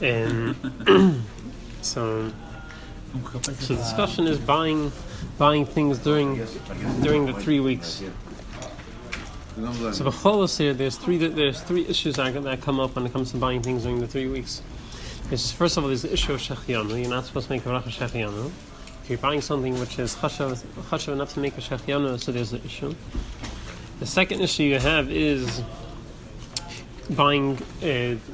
And so the discussion is buying things during the 3 weeks. So b'cholos here, there's three issues that come up when it comes to buying things during the 3 weeks. First of all, there's the issue of shechianu. You're not supposed to make a bracha shechianu. If you're buying something which is chashav enough to make a shechianu, so there's the issue. The second issue you have is buying.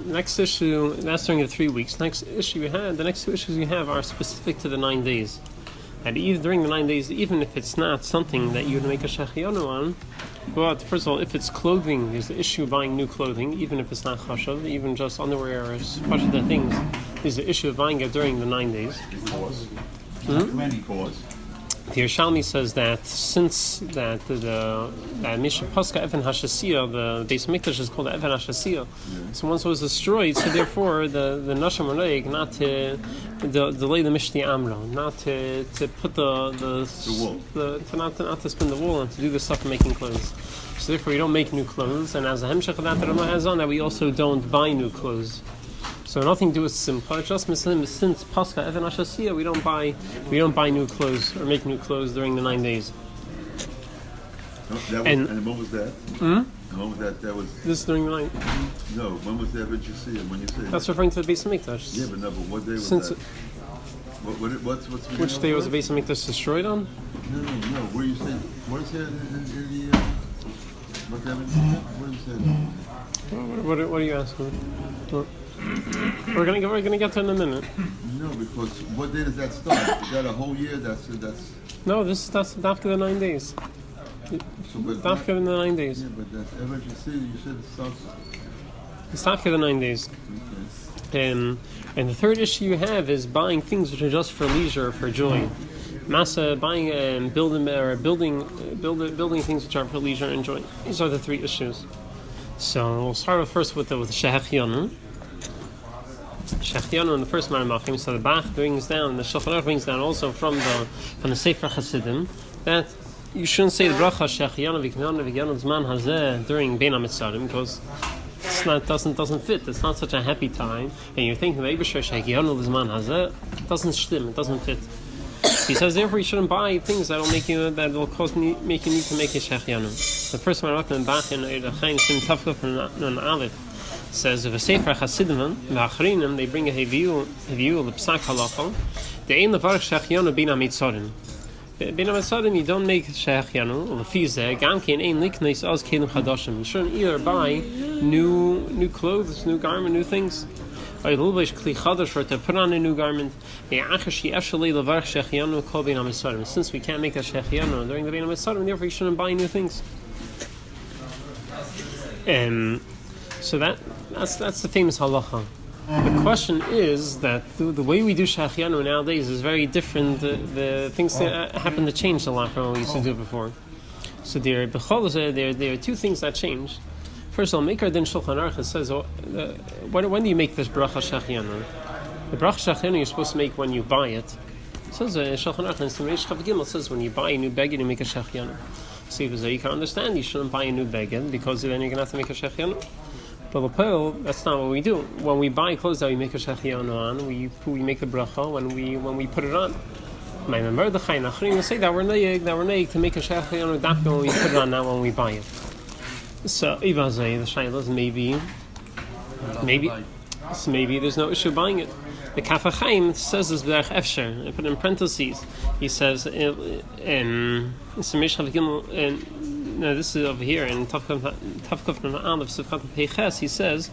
Next issue, that's during the 3 weeks. The next two issues you have are specific to the 9 days. And even during the 9 days, even if it's not something that you would make a shechianu on, but first of all, if it's clothing, there's the issue of buying new clothing, even if it's not chashav, even just underwear or chashav things, there's the issue of buying it during the 9 days. The Yerushalmi says that since that Misha Paska Evan Hashasiyah, the Beis Mikdash is called Evan Hashasiyah. So once it was destroyed, so therefore the Nashim Reig not to delay the Mishti Amra, not to put the wool, not to spin the wool and to do the stuff of making clothes. So therefore we don't make new clothes, and as a Hemshech of that Ramah has on that we also don't buy new clothes. So nothing to do with simcha. Just since Pascha Evan Hashasiyah, we don't buy new clothes or make new clothes during the 9 days. And when was that? And when was that? That was this is during the night. No, when was that? When you see it? When you say that's referring to the Beis Hamikdash. Yeah, but what day was since that? What's which day was the Beis Hamikdash destroyed on? No. Where you saying? What is that in the? What that means? What is that? What are you asking? We're gonna get to it in a minute. No, because what day does that start? Is that a whole year? That's. No, that's after the 9 days. It's after the 9 days. Yeah, but that's ever you said it starts. It's after the 9 days. Okay. And the third issue you have is buying things which are just for leisure, for joy. Masa buying and building things which are for leisure and joy. These are the three issues. So we'll start off first with shechianu. Shechianu in the first Maramachim. So the Bach brings down, the Shulchan Aruch brings down also from the Sefer Hasidim that you shouldn't say the bracha shechianu v'knanu v'gyanu zman hazeh during Bein HaMetzarim because doesn't fit. It's not such a happy time, and you're thinking the Eibusher shechianu zman hazeh doesn't shtim. It doesn't fit. He says therefore you shouldn't buy things that will make you need to make a shechianu. The first Maramachim in Bach in Eirachayim Sim Tavkuf and Aleph says if a Sefer Hasidim v'achrinim they bring a heviu l'psak halacha they ain't levarach shechianu Bein HaMetzarim. Bein HaMetzarim you don't make shechianu l'fizeh gamkein ein likneis az kelim chadashim. You shouldn't either buy new clothes, new garment, new things. Or to put on a new garment. Since we can't make a shechianu during the Bein HaMetzarim, therefore you shouldn't buy new things. So that's the famous halacha. The question is that the way we do shechianu nowadays is very different. The things that happen to change a lot from what we used to do before. So there are two things that change. First of all, Meikar Din Shulchan Aruch says, when do you make this bracha shechianu? The bracha shechianu you're supposed to make when you buy it. It says Shulchan Aruch in Reish Chav Gimel says when you buy a new beged you make a shechianu. So you can understand you shouldn't buy a new beged because then you're going to have to make a shechianu. But l'peil, that's not what we do. When we buy clothes that we make a shechianu on, we make the bracha when we put it on. My member the Chayin Achrim say that we're neig to make a shechianu dafka when we put it on, not when we buy it. So Ibazay, the Shayla is maybe there's no issue buying it. The Kaf HaChaim says this b'derech efsher. I put in parentheses. He says in this is over here in Tavkuf Nun Aleph Sifkat Peiches. He says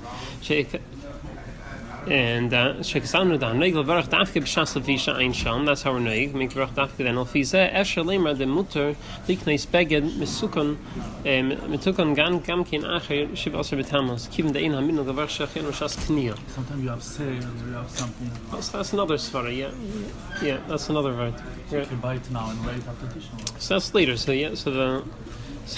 and shekasanu da negel varach dafke b'shas levisha ein sham. That's how we're noig. Make varach dafke then alfizeh efsher lemer the mutter likneis beged misukon mitukan gamkin acher shiv aser b'tamas kivin dein haminu gavar shechianu shas kniya. Sometimes you have sale and you have something. That's another svara. Yeah, that's another word. You can buy it now and wait after additional. So that's later. So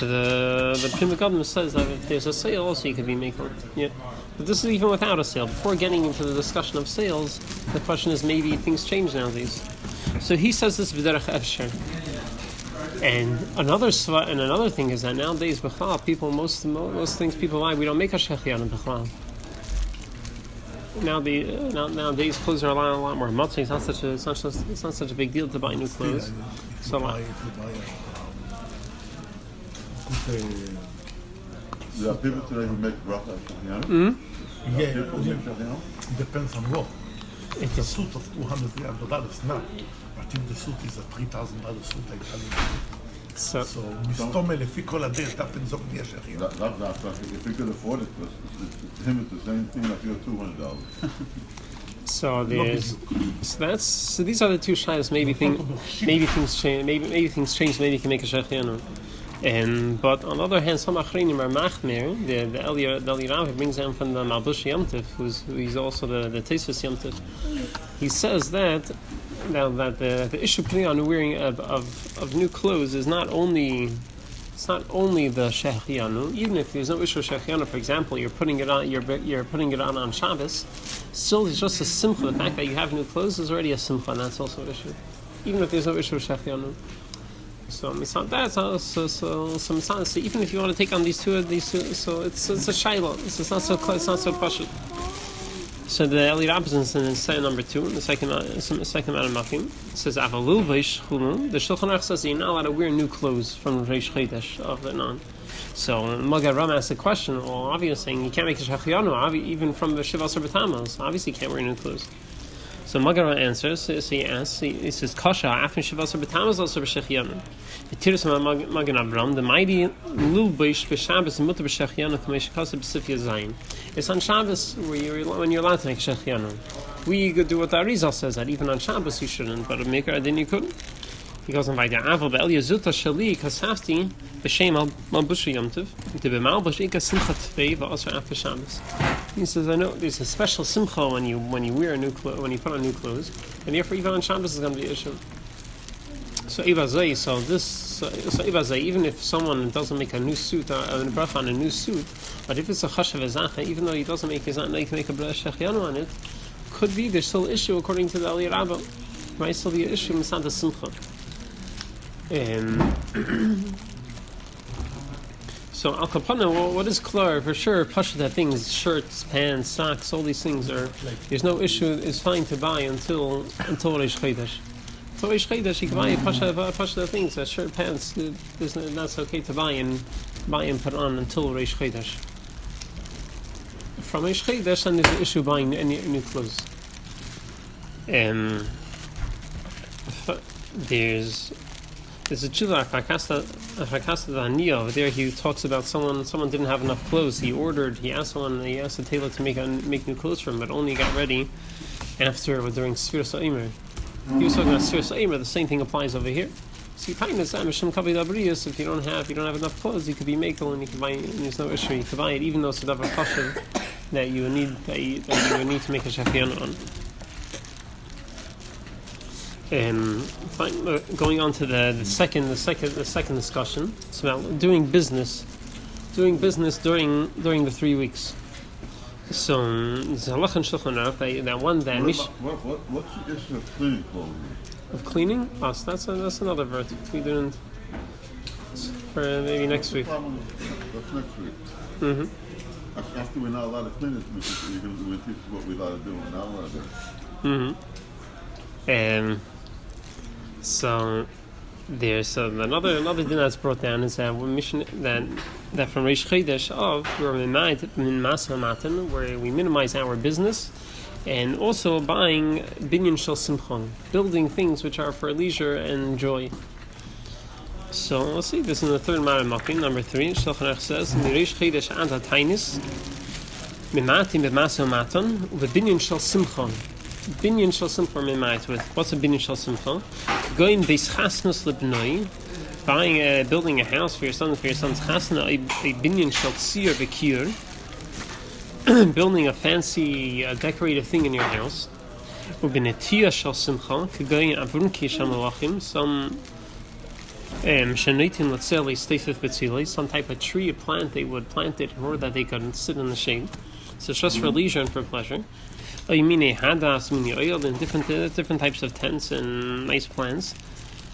the Pri Megadim says that if there's a sale, also you could be making. Yeah. But this is even without a sale. Before getting into the discussion of sales, the question is maybe things change nowadays. So he says this b'derech efsher. And another thing is that nowadays b'chlal, people most things people buy we don't make a shechianu b'chlal. nowadays clothes are a lot more much. It's not such a big deal to buy new clothes. So there are people today who make bracha shehecheyanu. Yeah, People make shehecheyanu. it depends on what. It's a suit of $200, no. But if the suit is a $3,000 suit, I tell you. so מסתומל לפי כל הדרך, תפן זוג נהיה שכיר. If you could afford it, to him it's the same thing like your $200. so these are the two shilas. Maybe things change. Maybe things change. Maybe you can make a shehecheyanu. But on the other hand, some achreinim are machmir. The Eli Rav brings down from the Malbush Yom Tov, who's also the Tosfos Yom Tov. He says that the issue on the wearing of new clothes is not only the shehecheyanu. Even if there's no issue of shehecheyanu, for example, you're putting it on Shabbos. Still, it's just a simcha. The fact that you have new clothes is already a simcha, and that's also an issue. Even if there's no issue of shehecheyanu. So even if you want to take on these two, so it's a shayla. It's not so pashut. So the Eli Rav is in say number 2, in the second Makim, it says Avalul Veish Chulu. The Shulchan Aruch says you're not allowed to wear new clothes from Reish Chodesh of the non. So Magen Ram asks the question. Well, obviously you can't make a shehecheyanu even from the Shiva Asar B'Tammuz. Obviously you can't wear new clothes. So Magen Ram answers. So he asks. He says Kasha after Shiva Asar B'Tammuz also b'shehecheyanu. The Tiras Magen Avraham, the mighty Lubeish b'Shabbos and Mutar b'shehecheyanu k'meish kaseh b'sifya zayin. It's on Shabbos when you're allowed to make shehecheyanu. We could do what the Arizal says, that even on Shabbos you shouldn't, but a maker then you couldn't. He goes on by the Aval be'Elia Zuta Shali Kasafti b'Shem Malbush Yom Tov the b'Malbush Ika Simcha Tvei v'Asar after Shabbos. He says, I know there's a special simcha when you wear when you put on new clothes, and therefore even on Shabbos is going to be an issue. So Ibazai, even if someone doesn't make a new suit, a bracha on a new suit, but if it's a chashav ezacha, even though he doesn't make his make a shehecheyanu on it, could be there's still an issue according to the Eli Rabbah. Might still be an issue in Santa Simcha. So Al Kapana, what is clear for sure? Pashut things, shirts, pants, socks, all these things there's no issue. It's fine to buy until Reish Chodesh. So Reish Chodesh, you can buy pashut things, shirt, pants. That's okay to buy and put on until Reish Chodesh. From Reish Chodesh, then there's an issue buying any new clothes. There's a chila Afrakasta Daniya over there. He talks about someone didn't have enough clothes. He asked the tailor to make new clothes for him, but only got ready during Sfiras Ha'omer. He was talking about Sfiras Ha'omer. The same thing applies over here. So if you don't have enough clothes, you could be makel and you can buy it, and there's no issue. You can buy it even though it's a davar chashuv that you would need to make a shehecheyanu on. Going on to the second discussion, it's about doing business during the 3 weeks. So it's halach and shulchan aruch that one that what's the issue of cleaning clothes? Of cleaning? Oh, so that's another vert. We didn't for maybe next week. That's next week. Mm-hmm. After we're not allowed to clean it, you're going to teach us what we're allowed to do and not allowed to do. Mm-hmm. So there's another thing that's brought down is that we mentioned that from Reish Chodesh where we minimize our business, and also buying binyan shel simcha, building things which are for leisure and joy. So let's see this in the third Makim, number 3. Shulchan Aruch says Reish Chodesh ad hatainis mimatim b'masel matan u'binyan shel simcha. Binyan shel simcha mimayit with what's a binyan shel simcha? Going beis chasnas lebnoi, building a house for your son's chasna, a binyan shel tzir v'kir, building a fancy decorative thing in your house. U'b'netiyah shel simcha, k'goyin avunki shel malachim, some shenitin letzeli steifif b'tzilei, some type of tree, a plant they would plant it in order that they could sit in the shade. So it's just for leisure and for pleasure. Hadas, oil, and different types of tents and nice plants.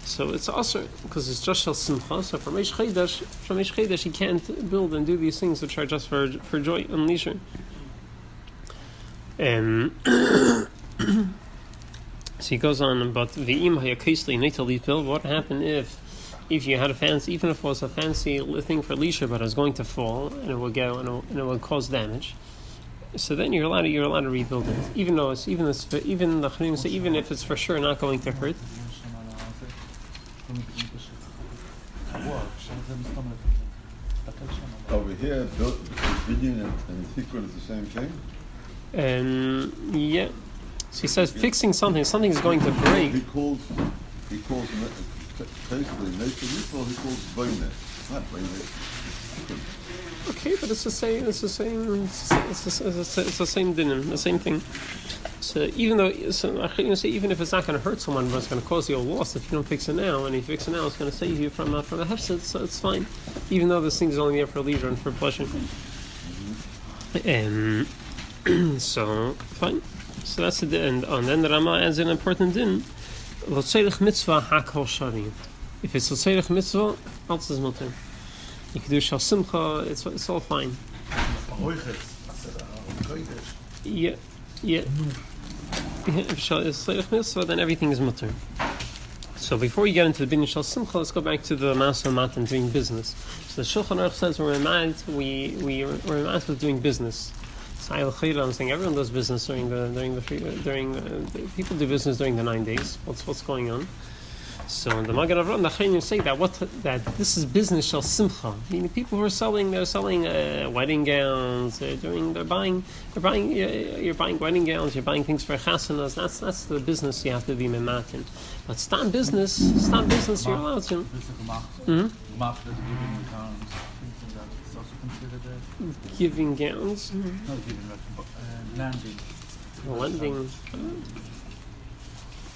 So it's also because it's just shel simcha. So from Reish Chodesh, you can't build and do these things which are just for joy and leisure. So he goes on, but what happened if you had a fancy, even if it was a fancy thing for leisure, but it was going to fall and it would go and it would cause damage? So then you're allowed to rebuild it, even the Chayyim say even if it's for sure not going to hurt. Over here, Binyan and Tikkun is the same thing? Yeah. So he says fixing something is going to break. He calls basically Nation Yisrael, he calls Boine. Not Boine. Okay, but it's the same dinim, the same thing. So even though, even if it's not going to hurt someone, but it's going to cause you a loss if you don't fix it now, and if you fix it now, it's going to save you from a hefset, so it's fine. Even though this thing is only there for leisure and for pleasure. So fine. So that's the end. And then the Rama adds an important din. L'tzeirich mitzvah hakol shari. If it's l'tzeirich mitzvah, alles is mutter. You can do shal simcha. It's all fine. Yeah. If it's l'tzeirich mitzvah, then everything is mutter. So before you get into the binyan shal simcha, let's go back to the Masa Matan doing business. So the Shulchan Aruch says we're reminded with doing business. I'm saying everyone does business during people do business during the 9 days. What's going on? So the Magen Avraham, the Chayim say that this is business shel simcha. I mean, people who are selling wedding gowns. You're buying wedding gowns. You're buying things for chasanas. That's the business you have to be mematin. But stam business, you're allowed to. Giving gowns. Not giving, lending. Lending.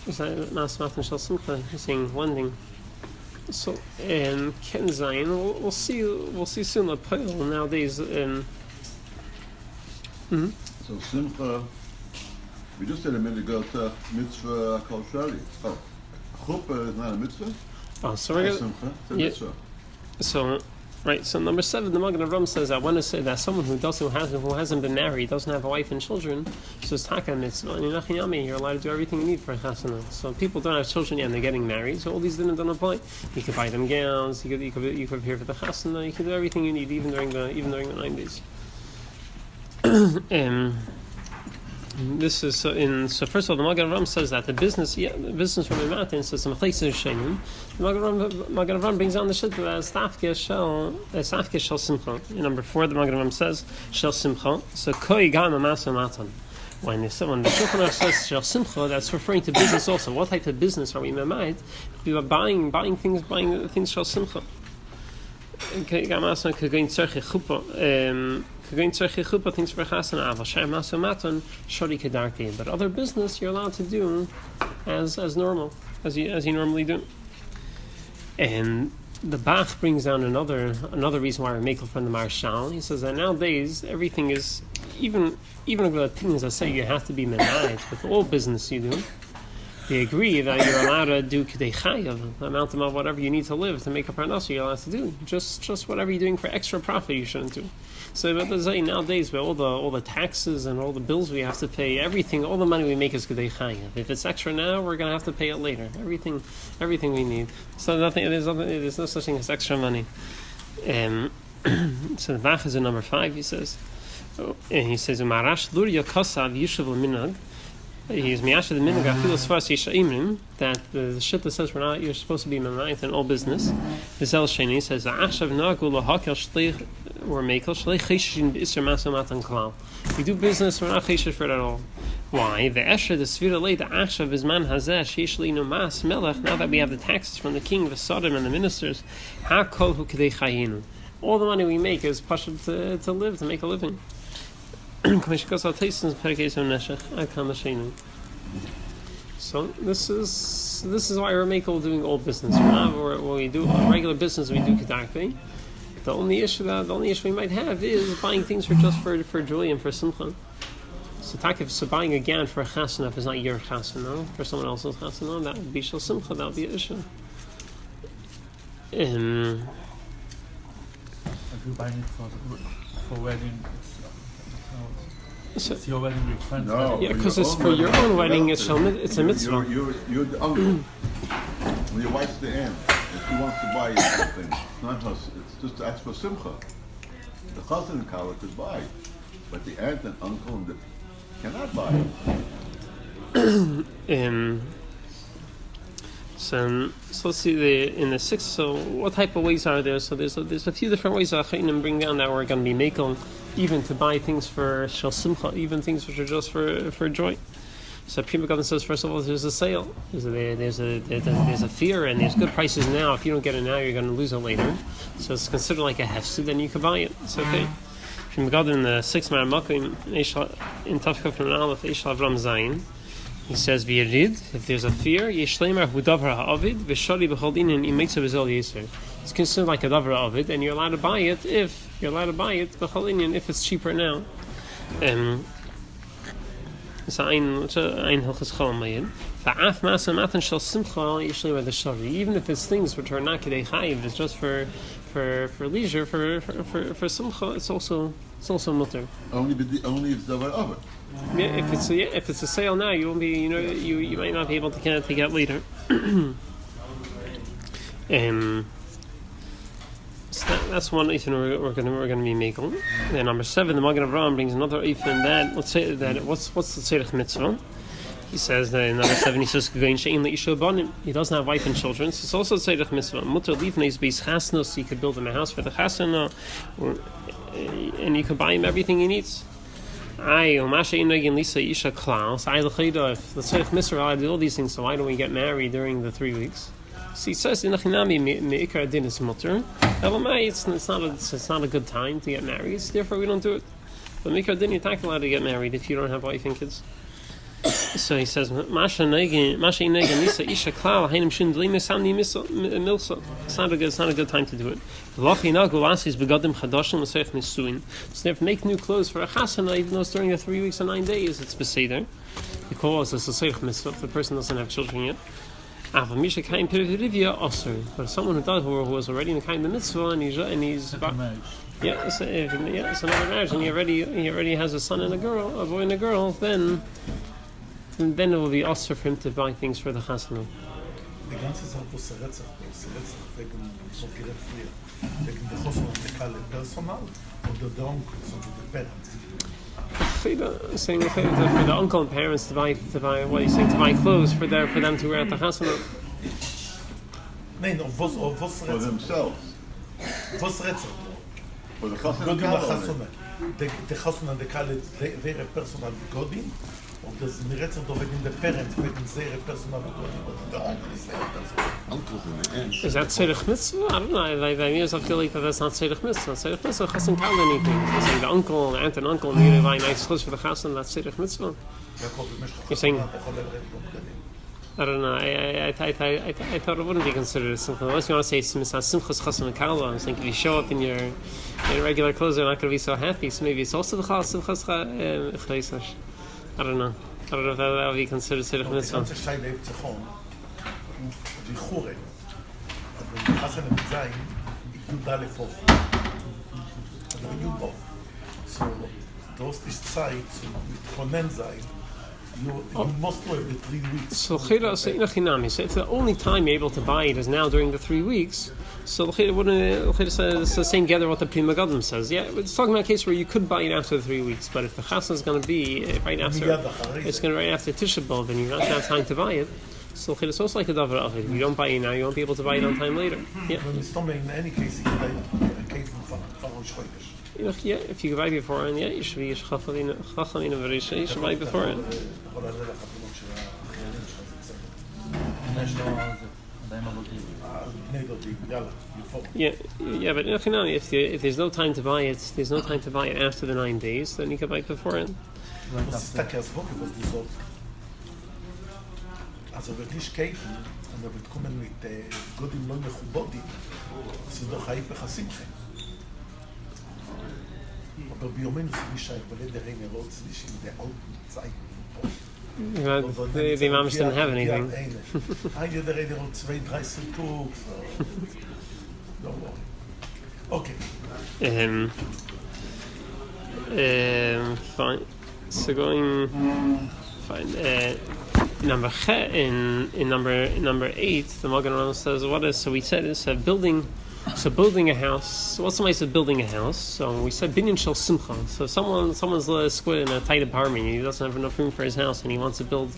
Is that Mas Matan Shal Simcha? He's saying lending. So Ken Zayin, we'll see soon. The pile nowadays. So Simcha, we just said a minute ago, mitzvah kol shari. Oh, chuppah is not a mitzvah. Oh, so we're Simcha, it's a mitzvah. So. Right, so number 7, the Magen Avraham says that when it says that someone who hasn't been married, doesn't have a wife and children, so it's taka mitzvah, and you're allowed to do everything you need for a chasana. So people don't have children yet and they're getting married, so all these didn't apply. You could buy them gowns, you could prepare for the chasana, you could do everything you need even during the 9 days. This is so first of all, the Magen Avraham says that the business from the mountain says some places shenim. The Magen Avraham brings down the shit as tafke shel simcha. In number 4, the Magen Avraham says shel simcha. So koi gam masa matan. When the Shulchan Aruch says shel simcha, that's referring to business also. What type of business are we memayit? We are buying things shel simcha. Koi gam masa kagain tzarche chuppah. Things for chasana, but other business you're allowed to do as normal, as you normally do. And the Bach brings down another reason why we're making from the Marshal. He says that nowadays everything is even the things that say you have to be menayit with all business you do. They agree that you're allowed to do k'dei chayav, the amount of whatever you need to live to make a parnasa you're allowed to do. Just whatever you're doing for extra profit you shouldn't do. So but nowadays with all the taxes and all the bills we have to pay, everything, all the money we make is k'dei chayav. If it's extra now, we're going to have to pay it later. Everything we need. So there's no such thing as extra money. So the Bach is in number 5. He says, Marash lur yokasav yishuv l'minag. He's miyasha the minhag afilos fas yishayimrim, that the shit that says you're supposed to be memayit in all business. Vizel Sheni says achshav nagu lahakel shleich or mekel shleich cheshin b'isser masa matan klal. We do business, we're not cheshish for it at all. Why? The esher the svira lei the achshav is man hazeh sheish leinu mas melech. Now that we have the taxes from the king, the sodom, and the ministers, hakol hu k'dei chayinu. All the money we make is pashut to live, to make a living. So this is why we're making doing all business. When we do regular business, we do kedarkei. The only issue we might have is buying things for joy and for simcha. So buying a gown for a chasana, if it's not your chasana, for someone else's chasana, that would be shel simcha. That would be an issue. If you're buying it for wedding, It's your wedding, your friend's No. wedding. Yeah, For because your it's own for your wedding, own wedding. relative. It's a mitzvah. You're the uncle. When your wife's the aunt, if she wants to buy you something, it's not her, it's just to ask for simcha. The cousin and Kala could buy, but the aunt and uncle and cannot buy. So let's see in the sixth. So what type of ways are there? So there's a few different ways that Chayinim bring down that we're going to be making, even to buy things for shel simcha, even things which are just for joy. So Pri Megadim says, first of all, there's a sale. There's a fear, and there's good prices now. If you don't get it now, you're going to lose it later. So it's considered like a hefsed, then you can buy it. It's okay. Pri Megadim in the sixth Maramakim in Tafkaf from Aleph Eishal Avram Zayin. He says, "V'yerid, if there's a fear, yeshleimer hu davar ha'avid v'shali b'chol dinin imeitza b'zel yeser." It's considered like a davar ha'avid, and you're allowed to buy it b'chol dinin if it's cheaper now. It's ein hilchos cholam mayid. Va'af ma'aseh matan shel simcha yeshleimer d'shari. Even if it's things which are not kedei chayiv, it's just for leisure, for simcha. It's also mutter. Only if it's davar over. Yeah, if it's a sale now, you won't be. You might not be able to get later. So that's one eifin we're going to be making. Then number 7, the Magen Avraham brings another eifin that let's say that what's the tzedek mitzvah? He says that in number 7 he says he doesn't have wife and children. So it's also tzedek mitzvah. Mutter livneis beis chasnos. You could build him a house for the chasana, and you can buy him everything he needs. If let's say if Mr. allowed to do all these things, so why don't we get married during the 3 weeks? So he says in Achinami meikar din is mutter. It's not a good time to get married, therefore we don't do it. But meikar din, you're not allowed to get married if you don't have wife and kids. So he says, it's not a good time to do it. So if make new clothes for a chasana, even though it's during the 3 weeks and 9 days, it's beseder. Because it's a seich mitzvah if the person doesn't have children yet. But someone who was already in the kind of mitzvah and he's it's another marriage, and he already has a son and a girl, a boy and a girl, then it will be also for him to buy things for the chasana. Die ganze Sache, wo es Retzach wegen so gerät früher, wegen der Chosn und der Kalle Personal oder der Onkel, so the parents. Saying for the uncle and parents to buy what are you saying, to buy clothes for them to wear at the chasana. Nein, was For Retzach? themselves. Was Retzach? For the chassan Godin and la Kala. Chasana. Der Chosn und der Kalle wäre Personal Godin, und das Retzach doch wegen der Parents, wegen sehr Personal Godin, oder der Onkel ist sehr Personal. Uncles and aunts. Is that tzedek mitzvah? I don't know. By me, I feel like that's not tzedek mitzvah. Tzedek mitzvah doesn't count anything. It's like the uncle, the aunt and uncle, and you buy nice clothes for the chassan. That's tzedek mitzvah. You're saying? I don't know. I thought it wouldn't be considered a simcha. Unless you want to say simchas chassan and kala. I was thinking if you show up in your regular clothes, they're not going to be so happy. So maybe it's also the simchas chassan. I don't know. I don't know if that would be considered tzedek mitzvah. Die ganze Scheide lebt sich die Chure. Aber die Hassan mit sein, ich tue da lefof. Also ich tue so, du hast die Zeit mit Konen sein. You must wait the 3 weeks. So if the only time you're able to buy it is now during the 3 weeks, so it's the same gather what the Pri Megadim says. Yeah, it's talking about a case where you could buy it after the 3 weeks, but if the chasna is going to be right after, it's going to be right after Tisha B'Av, then you don't have time to buy it. So it's also like a davar of it. If you don't buy it now, you won't be able to buy it on time later. Yeah. When it's not in any case, you can case from Yeah, if you buy beforehand, yeah, you should be chachamim v'reisha. You should buy beforehand. Yeah, but if there's no time to buy it, there's no time to buy it after the 9 days, then you can buy it beforehand. Also wird nicht kämpfen, und wird kommen mit Godim לא מכובדים, das ist doch ההפך השמחה. Aber ביומנו זה מי שהגבלי דרים ירות סלישים די alten Zeiten. The imams didn't have anything. Eine der Rede und 2-3 Tug. Don't worry. Okay. Fine. So going fine. Number 8, the Magen Avraham says, "What is?" So we said it's a building. So building a house. So what's somebody said building a house? So we said binyan shel simcha. So someone's squid in a tight apartment. He doesn't have enough room for his house, and he wants to build,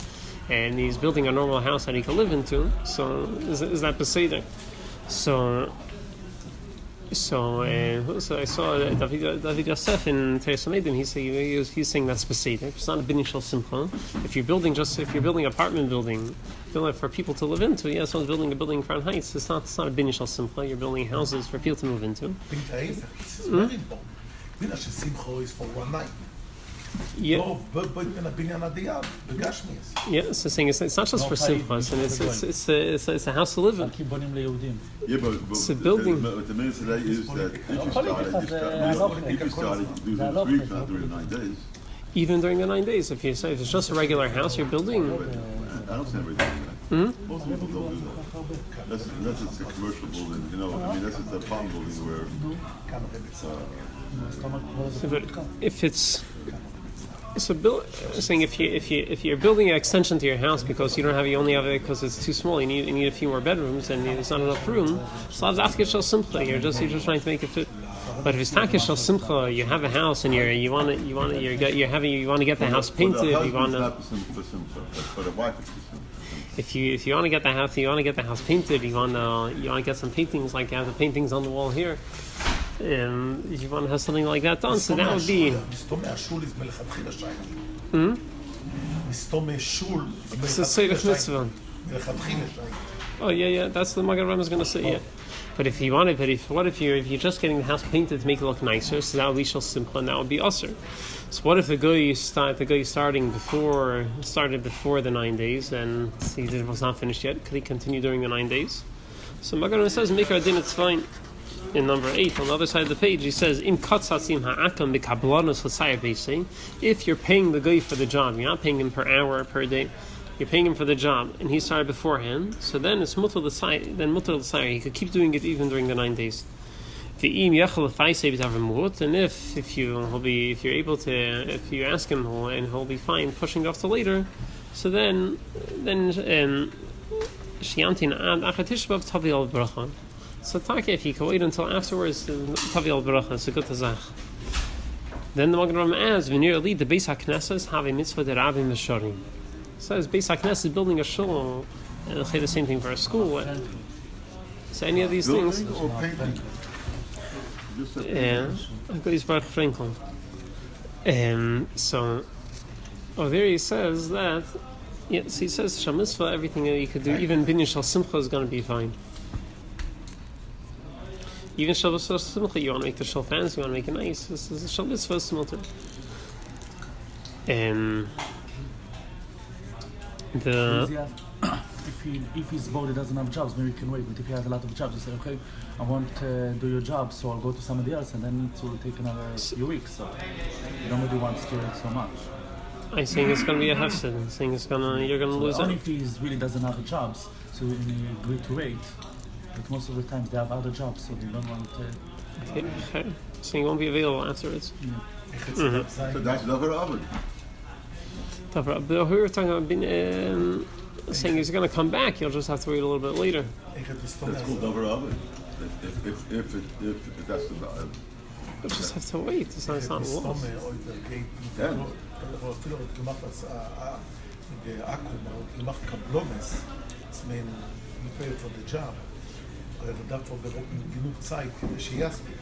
and he's building a normal house that he can live into. So is that beseder? So I saw David Yosef in Teres Hamedim. He's saying that's beseder. It's not a binyan shel simcha. If you're building apartment building for people to live into, yeah, someone's building a building in Crown Heights. It's not a binyan shel simcha. You're building houses for people to move into. Binyan shel simcha is for one night. Yeah. Yeah, so saying it's not just for simchas, and it's a house to live in. Yeah, but it's a building. But the minute today is that if you started to do the 3 weeks, not during 9 days. Even during the 9 days, if it's just a regular house you're building. I don't say everything. Most people don't do that. Unless it's a commercial building, that's the farm building where. But if it's saying if you're building an extension to your house because you only have it because it's too small, you need a few more bedrooms and there's not enough room. So that's after shel simcha. You're just trying to make it fit. But if it's takish shel simcha, you have a house and you want to get the house painted. You want to. If you want to get the house, painted. You want to get some paintings like you have the paintings on the wall here. If you want to have something like that done, so that would be. It's a seirich mitzvah. Oh yeah, that's the Magen Avraham is going to say. Yeah, but if you want it, what if you're just getting the house painted to make it look nicer? So that would be shel simcha, and that would be usher. So what if the guy started before the 9 days, and he was not finished yet? Could he continue during the 9 days? So Magen Avraham says, "Make our din, it's fine." In number 8, on the other side of the page, he says, "Im katzatzim ha'akam b'kablanos l'sayir beisei." If you're paying the guy for the job, you're not paying him per hour or per day. You're paying him for the job, and he started beforehand. So then it's mutar l'sayir. Then mutar l'sayir. He could keep doing it even during the 9 days. V'im yachal l'faisei b'tavramut. And if you ask him, and he'll be fine pushing off to later. So then shiyantin ad achat tishbav tavi al bracha. So Taka, if you can wait until afterwards, Tavi al Baracha, it's a good tazach. Then the Magen Avraham adds, "V'nir lead the Beis HaKnesses have a mitzvah de Rabbi Mesharim." Says Beis HaKnesses building a shul, and they'll say the same thing for a school. So any of these things. Or painting. Yeah, Goes Baruch Franklin. So there he says that. Yes, he says Shal Mitzvah, everything that you could do, even binyan shel simcha is going to be fine. Even shel mitzvah simcha, you want to make the shul fancy, you want to make it nice. This is shel mitzvah simcha. If he's bored, he doesn't have jobs, maybe he can wait. But if he has a lot of jobs, you say, "Okay, I want to do your job, so I'll go to somebody else, and then it will take another few weeks." So you don't really want to do it so much. I'm saying it's going to be a hefsed. I'm saying you're going to lose only it. if he really doesn't have jobs, so you agree to wait. But most of the times they have other jobs, so they don't want to. Okay. So he won't be available afterwards. So that's Davar Oven. But we were talking about saying he's going to come back. You'll just have to wait a little bit later. That's called Davar Oven. If that's the You just have to wait. It's not lost. For the job, davor genug Zeit, kדי שיספיק.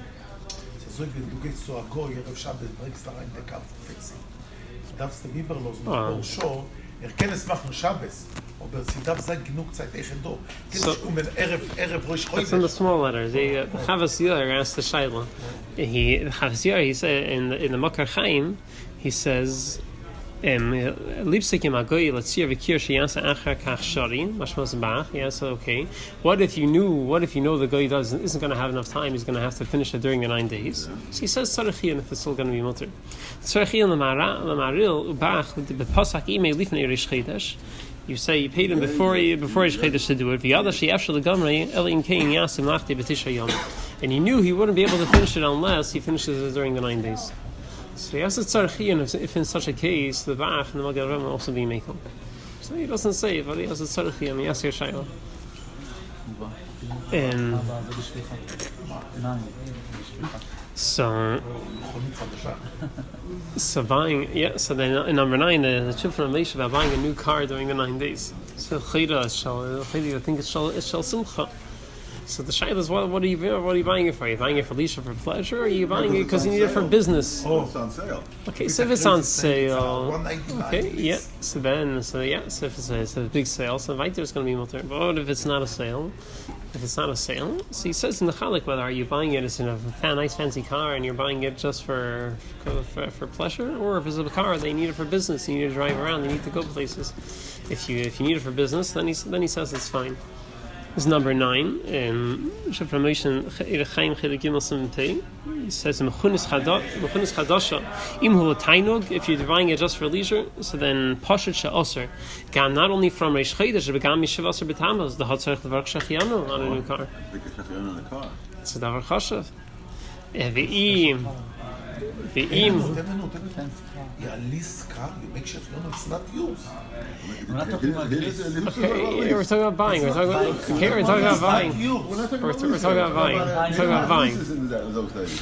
So wenn du gehst zu Agoy, Erev Shabbos, bringst da rein der Kaffee. Darfst du lieber los mit Borscho, kann es machen Shabbos, aber sie darf sein genug Zeit echt do. Kannst du mit Erev Rosh Chodesh. It's in the small letters. The Chavas Yair asked the Shaila. The Chavas Yair, he said in the Makar Chaim, he says. Lipsikim Agoy Latzir Vikir Shiyasa Achar Kach Sharin Mashmas Bach. Yeah, so okay. What if you know the guy isn't going to have enough time? He's going to have to finish it during the 9 days. So he says Tzarachian if it's still going to be mutter. Tzarachian Lamaril Ubach with the Bepasak Ime Lifnei Rish Chedesh. You say you paid him before Rish Chedesh to do it. V'yada Sheyafshel Gamrei Elin Kein Yasim Lachti B'Tisha Yom. And he knew he wouldn't be able to finish it unless he finishes it during the 9 days. So he has a tzarchian if in such a case the Bach and the Magen Avraham will also be mekel. So he doesn't say, but he has a tzarchian. He asks your shayla. And so buying, so then in number 9, the children of Leisha about buying a new car during the 9 days. So chayda, I think it's shal simcha. So the shayla is what are you buying it for? Are you buying it for Leisha for pleasure, or are you buying it because you need it for business? Oh, it's on sale. Okay, so if it's on sale, $199. okay, yeah. So if it's a big sale, so right there's going to be more. But what if it's not a sale? If it's not a sale, so he says in the Chalik, whether are you buying it as in a nice fancy car and you're buying it just for pleasure, or if it's a car they need it for business, you need to drive around, you need to go places. If you need it for business, then he says it's fine. This is number 9 in Shaframation Chaim Chelik Gimel Simtei. He says Mechunis Chadasha Imhu Tainug. If you're buying it just for leisure, so then Pashat She'oser Gam not only from Reish Chodesh but Gam Mishav Aser B'Tammuz the Hatzarech Levarach Shechianu on a new car. On the car. It's a davar chashav. Ve'im. You lease car, you make sure it's not yours. We're not talking about this. Okay, we're talking about buying. We're talking about buying. We're talking about buying. We're talking about buying. Leases in those days.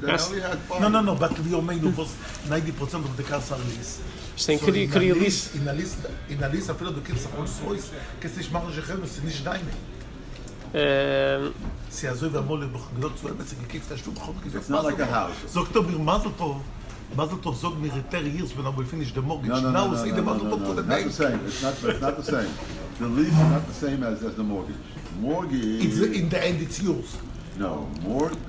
They only had five. No, but we made was 90% of the cars are leased. Saying, could you lease? In a lease, אפילו du kannst Rolls Royce, kannst nicht machen, es ist nicht deine. Sie also über Molle gesagt zu haben, gekauft das Stück, It's not like a house. sagt mir Mazel Tov sagt mir 10 years when I will finish the mortgage. Now say the Mazel Tov for the Not day. the same. It's not the same. The lease is not the same as the mortgage. Mortgage. It's in the end it's yours. No,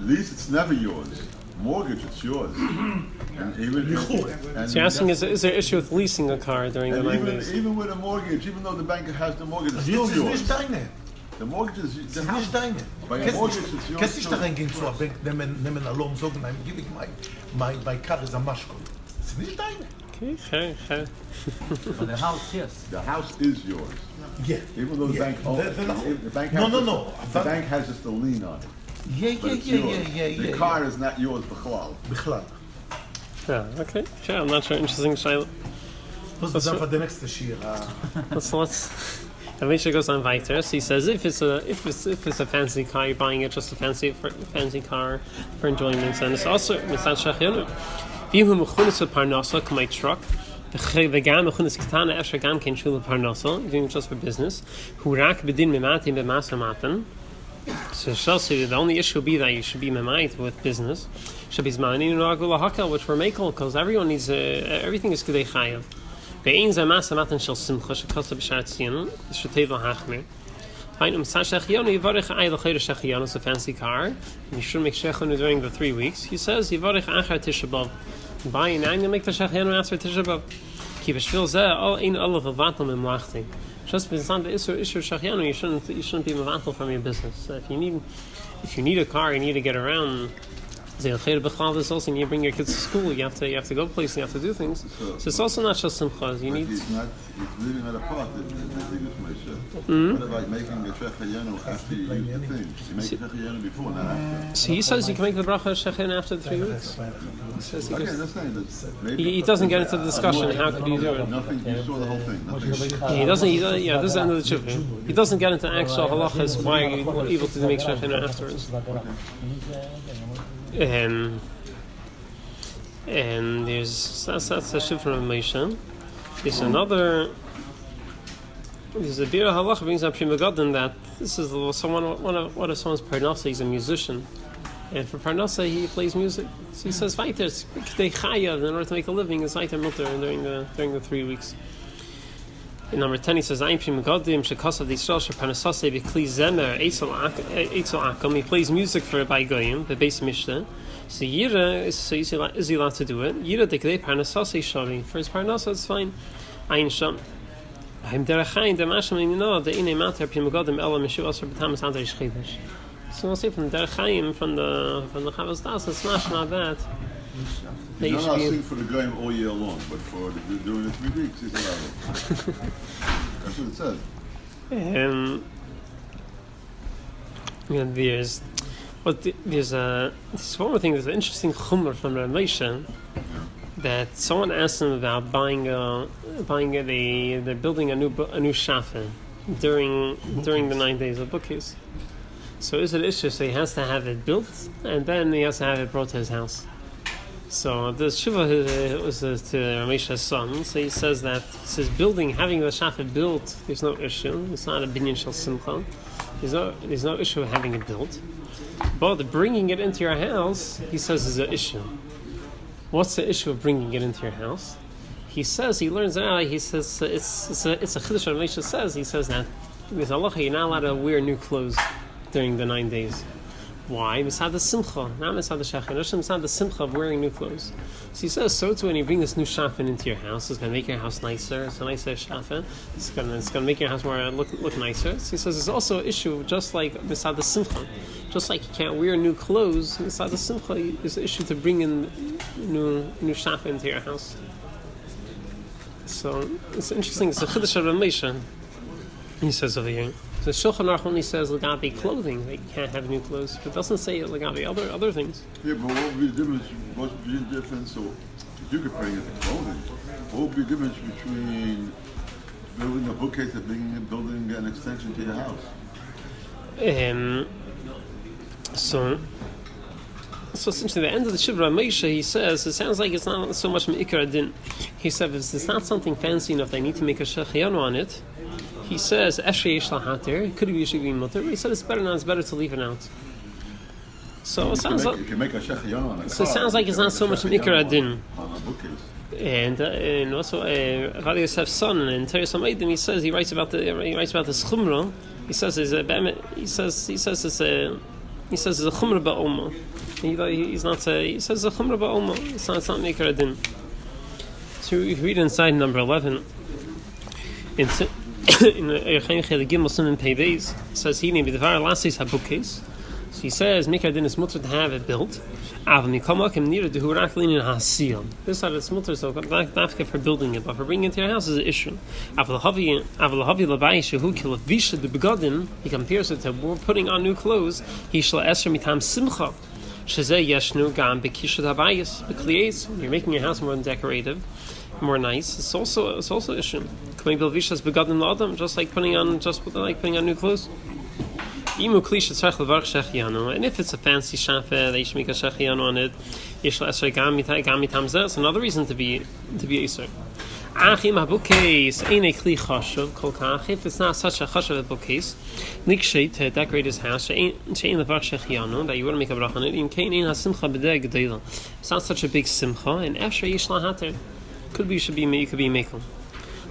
lease it's never yours. Mortgage it's yours. And even So you're asking, is there an issue with leasing a car during the 9 days? even with a mortgage, even though the bank has the mortgage, it's still Jetzt ist yours. nicht deine. The mortgage is Es ist nicht deine. By a mortgage, it's yours. Kannst nicht da reingehen zu einer Bank, nehmen einen Lohn, sagen, I'm giving my car is a mashkol. Es ist nicht deine. Okay. For the house, yes. The house is yours. Yeah. Even though the bank owns the bank has No. The bank has just a lien on it. But it's yours. The Yeah. car is not yours, b'chalal. בכלל. Yeah, okay. Sure, I'm not sure. Interesting, Shaila. Was ist dann für the next year? Let's. And Misha goes on weiter. So he says, if it's a fancy car, you're buying it just a fancy car for enjoyment, and it's also mitzad shachiyanu. V'hu mechunis parnasa k'may truck. V'gam mechunis ketana efshar gam ken shul parnasa. You're doing it just for business. Hu rak bedin mematim b'masa matan. So shall say the only issue will be that you should be memait with business. Should be zmani nagul hakel, which we're makel because everyone needs everything is kedei chayav. Be'ein zeh masa matan shel simcha shekasa b'shar tziyanu sh'teiv lahachmir. Fine, Shachiyanu Yivarech Ayla Chayr Shachiyanu is a fancy car. And you should make Shechanu during the 3 weeks. He says Yivarech Achar Tisha B'Av. Buy an annual make the Shachiyanu after Tisha B'Av. Keep a shvil zeh all ein olav avatal memlachting. Just because on the issue Shachiyanu, you shouldn't be mevatal from your business. So if you need a car, you need to get around. So you bring your kids to school, you have to go places, you have to do things. So it's also not just simcha. You need. It's leaving it apart. What about making a shechayenu after you use the thing? You make shechayenu before, not after. So he says you can make the bracha shechayenu after the 3 weeks. He says Okay, that's fine. he doesn't get into the discussion. How could you do it? Nothing. You saw the whole thing. Nothing. He doesn't. Yeah, this is the end of the chuvah. He doesn't get into actual halachas. Why are you able to make shechayenu afterwards? And that's a shiv from Moshe. There's another. There's a Bira Halacha brings up Pri Megadim that this is what if someone's parnasa, he's a musician, and for parnasa he plays music. So he says weiter, it's k'dei chayav in order to make a living. It's weiter mutter during the 3 weeks. In number 10 he says Ein Pri Megadim shekasav Yisrael sheparnasasei v'kli zemer eitzel akom. He plays music for by goyim the base mishnah. So Yira is he allowed to do it? Yira dekdei parnasasei shari for his parnasa it's fine. Ein sham. I'm derechayim demashim imino the ine mater Pri Megadim ela mishiv aser b'tamas adar yishchidish. So we'll say from the derechayim from the Chavos Das it's not that. He's not asking for the game all year long, but for during the 3 weeks, he's allowed it. That's what it says. And there's But there's one more thing. There's an interesting chumrah from Rav Moshe that someone asked him about they're building a new shafa during the 9 days of bookcase. So is it an issue? So he has to have it built, and then he has to have it brought to his house. So the Shiva was to Rav Moshe's son. So he says having the shafa built, there's no issue. It's not a binyan shel simcha. There's no issue with having it built. But bringing it into your house, he says, is an issue. What's the issue of bringing it into your house? He learns it out. He says it's a chiddush. Rav Moshe says that with halacha you're not allowed to wear new clothes during the 9 days. Why? Misad the simcha, not misad the shechin. Misad the simcha of wearing new clothes. So he says, so too when you bring this new shafin into your house, it's going to make your house nicer. It's a nicer shafin. It's going to make your house more look nicer. So he says there's also an issue, just like misad the simcha. Just like you can't wear new clothes, misad the simcha is an issue to bring in new shafin into your house. So it's interesting. It's a chiddush of Rav Moshe. He says over here. The Shulchan Aruch only says legabe clothing, that you can't have new clothes, but it doesn't say legabe other things. Yeah, but what would be the difference? What would be the difference? So, if you could bring it to clothing, what would be the difference between building a bookcase and building an extension to your house? So essentially, the end of the Shivra Moshe, he says, it sounds like it's not so much Me'ikar Adin. He said, if it's not something fancy enough, they need to make a Shechiyanu on it. He says, Eshrei Yesh Lahater, could be Yeshivim Mutter. He said, it's better to leave it out. So it sounds like, you can make a Shechiyanu on it. So it sounds like it's not so much Me'ikar Adin. On a bookcase. And also, Rav Yosef's son in Teres HaMeidim, he writes about the Chumrah. He says it's a Chumrah Ba'oma. He says it's a Chumrah Ba'oma. It's not Me'ikar Adin. So you read inside number 11. In Erchaim Chel Gimel Siman Pei Beis, it says he named B'Devar Lasis HaBookcase. So he says Me'ikar Adin is mutter to have it built. Av Mikomakim Nira Dehu Rak Linin Hasiyam. This side it's mutter, so not for building it, but for bringing it to your house is an issue. Av Lahavi Labai Shehu Kil Visha De Begadim. He compares it to putting on new clothes. He shall Esher Mitam Simcha. Shezeh Yeshnu Gam Bekishat Habayis Bekliyes. You're making your house more decorative, more nice. It's also an issue. Coming Bil Vishas Begadim L'Adam, just like putting on new clothes. And if it's a fancy shafa, they should make a shechiyanu on it. It's another reason to be Eser. If it's not such a chashav bookcase, to decorate his house, that you wouldn't make a brach on it. It's not such a big simcha, and you could be mekel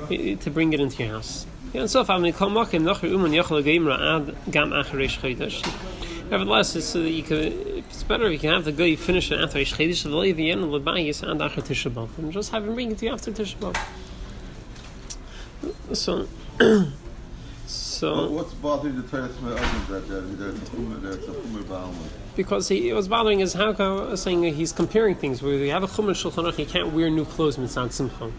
to bring it into your house. Nevertheless, it's better if you can have the guy finish it after Eish Chodesh and after Tisha B'Av, and just have him bring it to you after Tisha B'Av. So what's bothering the Torah that there's a Chumar Ba'alma? Because it was bothering is how saying he's comparing things where you have a Chumar Shulchan Aruch, you can't wear new clothes mitzad simcha.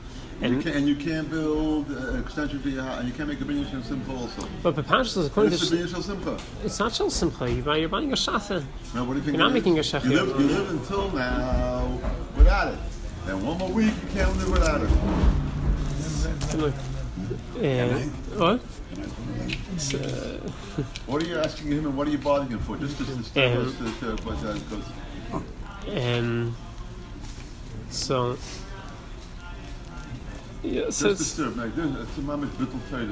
And you can't build an extension to your house, and you can't make a binyan shel simcha also. But Pepashas is according to binyan shel simcha. It's not shel simcha. You're buying a shafa. Now, what do you think? You're not making a shafa. You live until now without it. And one more week you can't live without it. What? What are you asking him, and what are you bothering him for? Just to so. Yeah, so it's a mamish bittul Torah.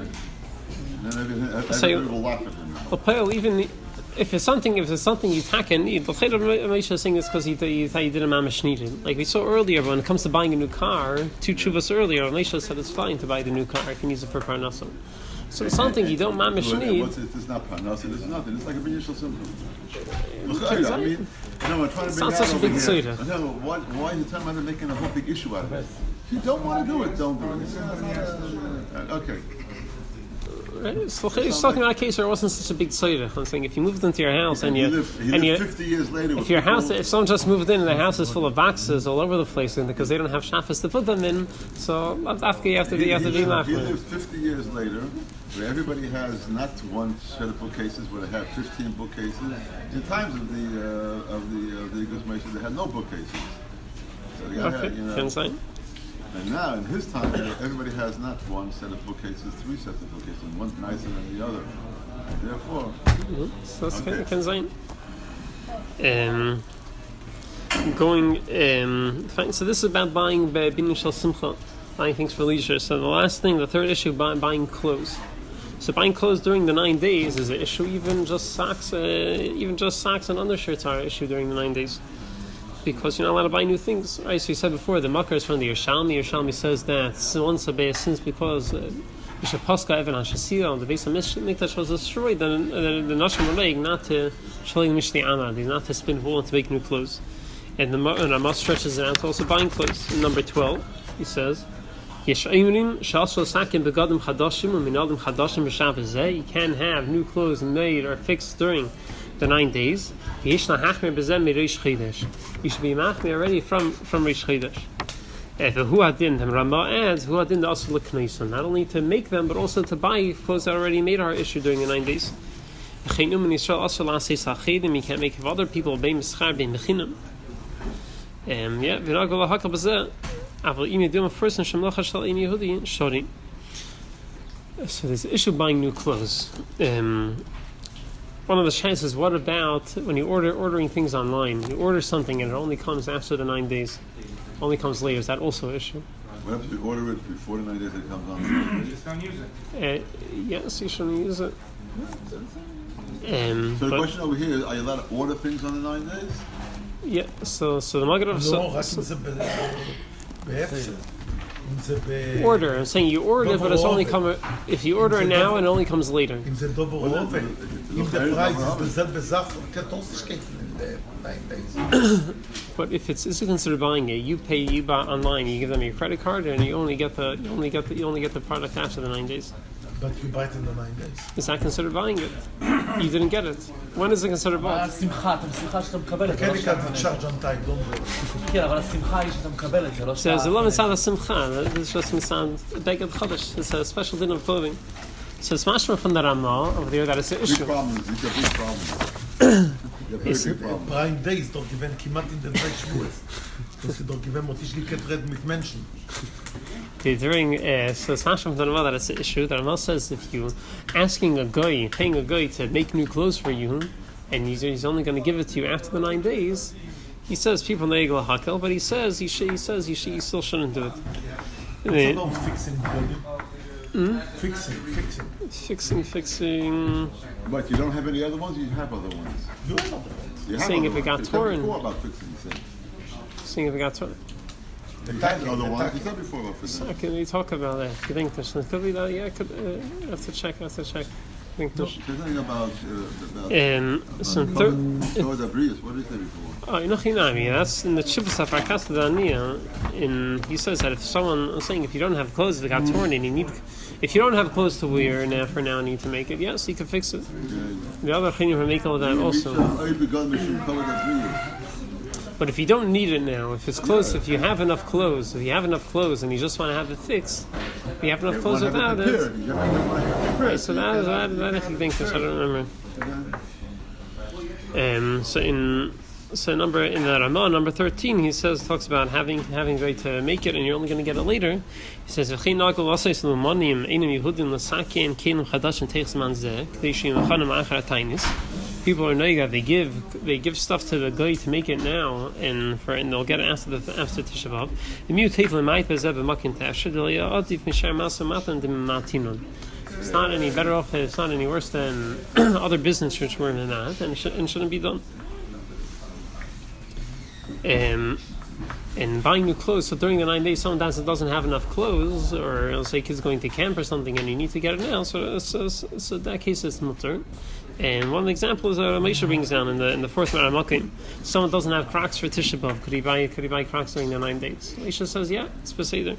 And then everything will laugh at him. Well, even if it's something you can need, the Chayda Moshe is saying this because he thought you did a mamish needed. Like we saw earlier, when it comes to buying a new car, 2 tshuvas earlier, Moshe said it's fine to buy the new car if you use it for parnassa. So it's something you don't mamish need. It's not parnassa. It's nothing. It's like a binyan shel simcha. Exactly. I mean, I'm trying to bring not such a big tzeidah. Why is the time making a whole big issue out of it? If you don't want to do it, don't do it. Okay. Right? So he's talking about a case where it wasn't such a big tzorech. I'm saying if you moved into your house and he you lived 50 years later. if your house, if someone just moved in and the house is full of boxes all over the place because they don't have shabbos to put them in, so after you have to be He laughing. lives 50 years later, where everybody has not one set of bookcases, where they have 15 bookcases. In times of the Igros Moshe, they had no bookcases. So they Okay, had, fine. and now in his time, everybody has not one set of bookcases, three sets of bookcases, and one's nicer than the other. Therefore, So that's Okay. can sein. Fine. So this is about buying binin shel simcha, buying things for leisure. So the last thing, the third issue, buying clothes. So buying clothes during the 9 days is an issue. Even just socks and undershirts are an issue during the 9 days, because you're not allowed to buy new things. Right? So you said before, the Makar is from the Yerushalmi. Yerushalmi says that once a base since because Mishapaska Evan Hashasira, the base of Mikdash was destroyed, then the Nashim Releg not to Shaling Mishni Amad, not to spin wool and to make new clothes. And Amos stretches it out to also buying clothes. In number 12, he says, you can have new clothes made or fixed during the 9 days. You should be machmir already from Rish Chodesh. The Rama adds, not only to make them, but also to buy clothes that are already made are issued during the 9 days. You can't make of other people so there's the issue of buying new clothes. One of the shaylas is, what about when you ordering things online? You order something and it only comes after the 9 days, only comes later. Is that also an issue? what if you order it before the 9 days it comes on? You just don't use it. Yes, you shouldn't use it. So the question over here is, are you allowed to order things on the 9 days? Yeah, so the Maggid לא, רק אם זה בהפסד. אם זה order. I'm saying you order, but it's only come if you order it now, it only comes later. אם זה דובר אופן. אם the price is בזל בזך, kannst du nicht in the 9 days. But if it's considered buying it, you buy online, you give them your credit card, and you only get the product after the 9 days. But you buy it in the 9 days. Is that considered buying it? You didn't get it. When is it considered bought? השמחה שאתה מקבל את זה. כן, you charge on time, don't worry. כן, אבל השמחה היא שאתה מקבל את זה, לא So there's a lot of simcha. This is just beged chodesh. It's a special din of clothing. So it's mashma from the Rama over there that it's an Big issue. problem. It's a big problem. They're very big problem. Prime days, dort gewinnen kiemat in den 3 Schmues. Das sie dort gewinnen, muss ich nicht getreten mit Menschen. So it's mashma from the Rama that it's an issue. The Rama says if you asking a guy, paying a guy to make new clothes for you, and he's only going to give it to you after the 9 days, he says people neigel hakel, but he says you still shouldn't do it. It's about fixing body. Fixing. But you don't have any other ones? You have other ones. You have other ones. You have Saying other if it got ones. torn. You said before about fixing, you said. Seeing if it got torn. You had other ones. You said before about fixing. So can we talk about that? You think there's could be that? Yeah, I could have to check. I think there's. There's nothing about Some Torah third. Dabrius. What did he say before? Oh, you know, that's in the Chivas of Arkasta Dania. He says that if someone, I'm saying if you don't have clothes that got torn and if you don't have clothes to wear now for now and need to make it, yes, you can fix it. The other thing you make all of that also. But if you don't need it now, if it's close, if you have enough clothes, and you just want to have it fixed, if you have enough clothes without it. Right, so that if you think this, I don't remember. So in the Ramah, number 13, he talks about having way to make it, and you're only going to get it later. He says, people are noiga, they give stuff to the guy to make it now, and they'll get it after Tisha B'Av. It's not any better off. It's not any worse than other business which were than that, and shouldn't be done. And buying new clothes. So during the 9 days, someone doesn't have enough clothes, or let's say kid's going to camp or something, and you need to get it now. So that case is mutter. And one example is Moshe brings down in the fourth Maramakim. Someone doesn't have Crocs for Tisha B'Av. Could he buy Crocs during the 9 days? Moshe says, yeah, it's beseder.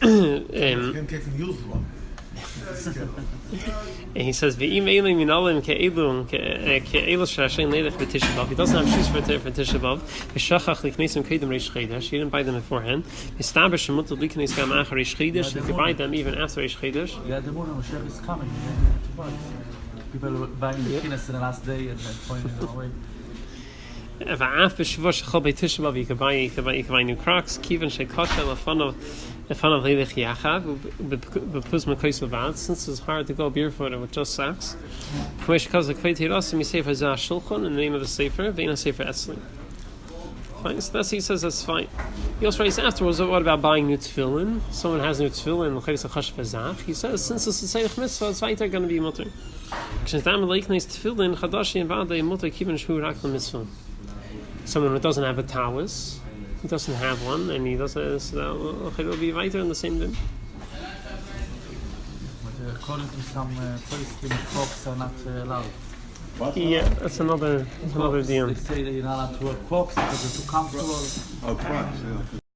You can take a used one. And he says, "Ve'im eilim minalim ke'elum ke'elu shashin leilach b'Tisha B'av." He doesn't have shoes for Tisha B'av. V'shachach liknesim kedem reish chodesh. He didn't buy them beforehand. V'staber shemutar liknes gam achar reish chodesh. He could buy them even after reish chodesh. Yeah, the morning Mashiach is coming. To buy. People buying the kinas in the last day and then throwing it away. V'af b'shavua shechol bei Tisha B'av. You could buy new Crocs. Kivan shekosha lefanav leilach yachad. B'puz mekois levad. Since it's hard to go barefooted with just socks. K'mesh kazak kvei teirasim yisefer zah shulchan in the name of the sefer. Ve'ina sefer etzli. Fine. So he says that's fine. He also writes afterwards, what about buying new tefillin? Someone has new tefillin. He says since it's a seich mitzvah, it's weiter going to be mutter. Someone who doesn't have a tawis, he doesn't have one, and he doesn't, so it will be weiter in the same din. But according to some places, crops are not allowed. What? Yeah, that's another deal. They say that you're not allowed to wear crops because they're too comfortable. Oh, Crocs, yeah.